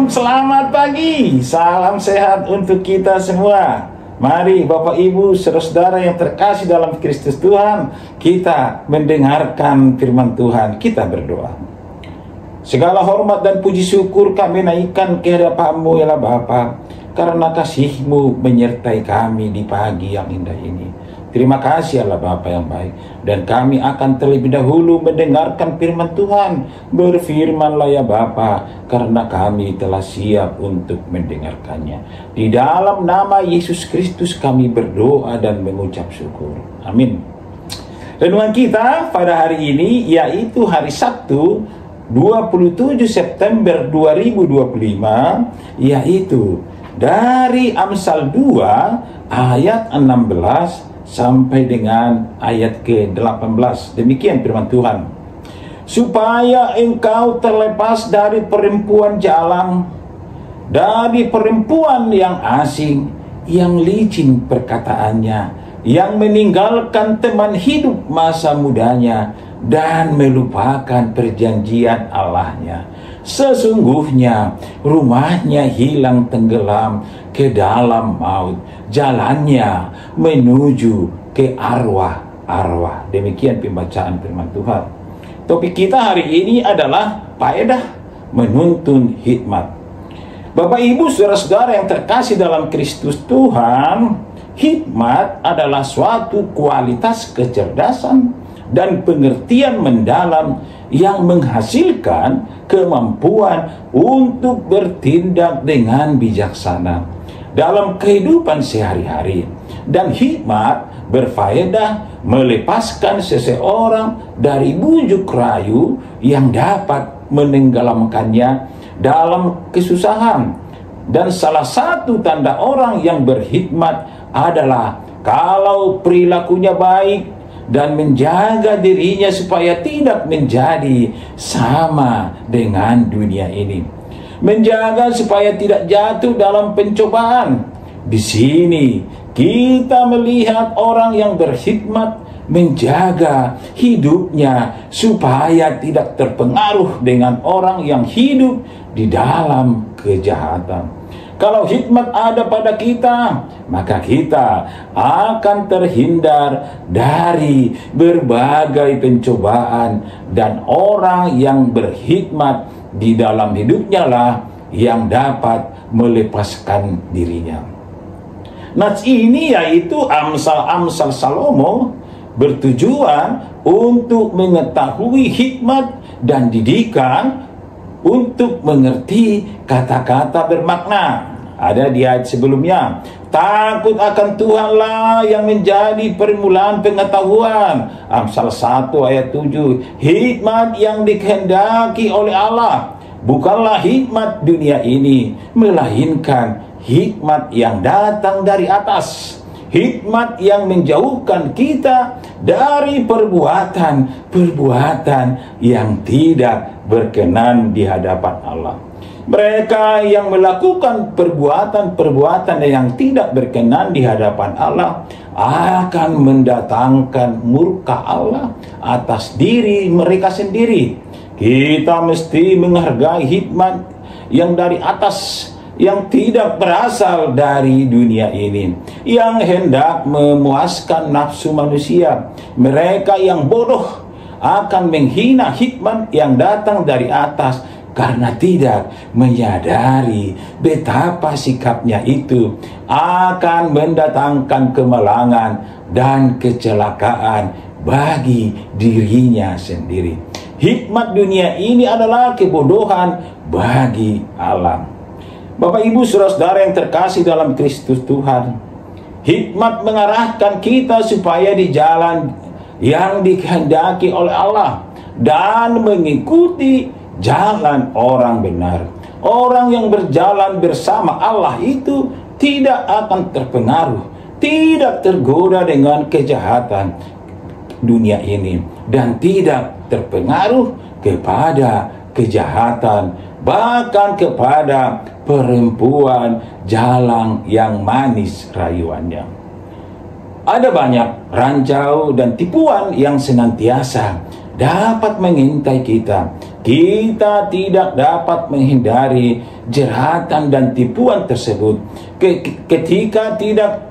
selamat pagi. Salam sehat untuk kita semua. Mari Bapak Ibu, saudara-saudara yang terkasih dalam Kristus Tuhan, kita mendengarkan firman Tuhan, kita berdoa. Segala hormat dan puji syukur kami naikkan ke hadapan-Mu ya Bapa, karena kasih-Mu menyertai kami di pagi yang indah ini. Terima kasih Allah Bapa yang baik. Dan kami akan terlebih dahulu mendengarkan firman Tuhan. Berfirmanlah ya Bapa, karena kami telah siap untuk mendengarkannya. Di dalam nama Yesus Kristus kami berdoa dan mengucap syukur. Amin. Renungan kita pada hari ini yaitu hari Sabtu 27 September 2025, yaitu dari Amsal 2 ayat 16 sampai dengan ayat ke-18. Demikian firman Tuhan. Supaya engkau terlepas dari perempuan jalang, dari perempuan yang asing, yang licin perkataannya, yang meninggalkan teman hidup masa mudanya, dan melupakan perjanjian Allahnya. Sesungguhnya rumahnya hilang tenggelam ke dalam maut, jalannya menuju ke arwah-arwah. Demikian pembacaan firman Tuhan. Topik kita hari ini adalah faedah menuntun hikmat. Bapak Ibu saudara-saudara yang terkasih dalam Kristus Tuhan, hikmat adalah suatu kualitas kecerdasan dan pengertian mendalam yang menghasilkan kemampuan untuk bertindak dengan bijaksana dalam kehidupan sehari-hari. Dan hikmat berfaedah melepaskan seseorang dari bujuk rayu yang dapat menenggelamkannya dalam kesusahan. Dan salah satu tanda orang yang berhikmat adalah kalau perilakunya baik dan menjaga dirinya supaya tidak menjadi sama dengan dunia ini. Menjaga supaya tidak jatuh dalam pencobaan. Di sini kita melihat orang yang berhikmat menjaga hidupnya supaya tidak terpengaruh dengan orang yang hidup di dalam kejahatan. Kalau hikmat ada pada kita, maka kita akan terhindar dari berbagai pencobaan, dan orang yang berhikmat di dalam hidupnya lah yang dapat melepaskan dirinya. Nats ini yaitu Amsal Salomo bertujuan untuk mengetahui hikmat dan didikan untuk mengerti kata-kata bermakna. Ada di ayat sebelumnya, takut akan Tuhanlah yang menjadi permulaan pengetahuan. Amsal 1 ayat 7, hikmat yang dikehendaki oleh Allah bukanlah hikmat dunia ini, melainkan hikmat yang datang dari atas. Hikmat yang menjauhkan kita dari perbuatan yang tidak berkenan di hadapan Allah. Mereka yang melakukan perbuatan yang tidak berkenan di hadapan Allah akan mendatangkan murka Allah atas diri mereka sendiri. Kita mesti menghargai hikmat yang dari atas, yang tidak berasal dari dunia ini, yang hendak memuaskan nafsu manusia. Mereka yang bodoh akan menghina hikmat yang datang dari atas karena tidak menyadari betapa sikapnya itu akan mendatangkan kemalangan dan kecelakaan bagi dirinya sendiri. Hikmat dunia ini adalah kebodohan bagi Allah. Bapak Ibu saudara-saudara yang terkasih dalam Kristus Tuhan, hikmat mengarahkan kita supaya di jalan yang dikehendaki oleh Allah dan mengikuti jalan orang benar. Orang yang berjalan bersama Allah itu tidak akan terpengaruh, tidak tergoda dengan kejahatan dunia ini, dan tidak terpengaruh kepada kejahatan, bahkan kepada perempuan jalang yang manis rayuannya. Ada banyak rancau dan tipuan yang senantiasa dapat mengintai kita. kita tidak dapat menghindari jeratan dan tipuan tersebut ketika tidak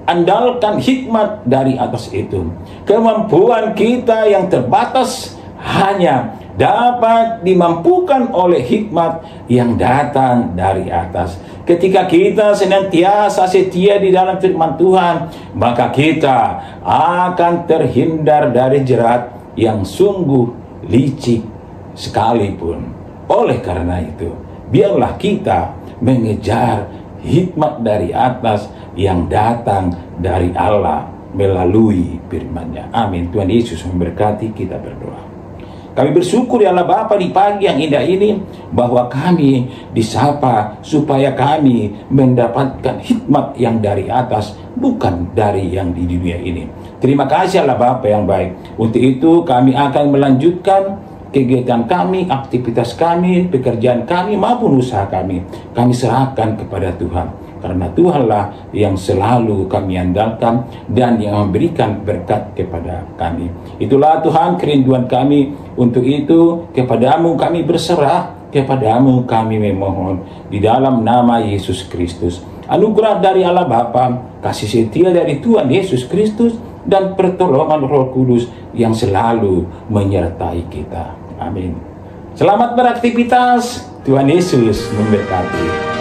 andalkan hikmat dari atas itu. Kemampuan kita yang terbatas hanya dapat dimampukan oleh hikmat yang datang dari atas. Ketika kita senantiasa setia di dalam firman Tuhan, maka kita akan terhindar dari jerat yang sungguh licik sekalipun. Oleh karena itu, biarlah kita mengejar hikmat dari atas yang datang dari Allah melalui firman-Nya. Amin. Tuhan Yesus memberkati. Kita berdoa. Kami bersyukur ya Allah Bapa di pagi yang indah ini, bahwa kami disapa supaya kami mendapatkan hikmat yang dari atas, bukan dari yang di dunia ini. Terima kasih Allah Bapa yang baik. Untuk itu kami akan melanjutkan kegiatan kami, aktivitas kami, pekerjaan kami maupun usaha kami. Kami serahkan kepada Tuhan. Karena Tuhanlah yang selalu kami andalkan dan yang memberikan berkat kepada kami. Itulah Tuhan kerinduan kami. Untuk itu kepadamu kami berserah, kepadamu kami memohon di dalam nama Yesus Kristus. Anugerah dari Allah Bapa, kasih setia dari Tuhan Yesus Kristus, dan pertolongan Roh Kudus yang selalu menyertai kita. Amin. Selamat beraktivitas. Tuhan Yesus memberkati.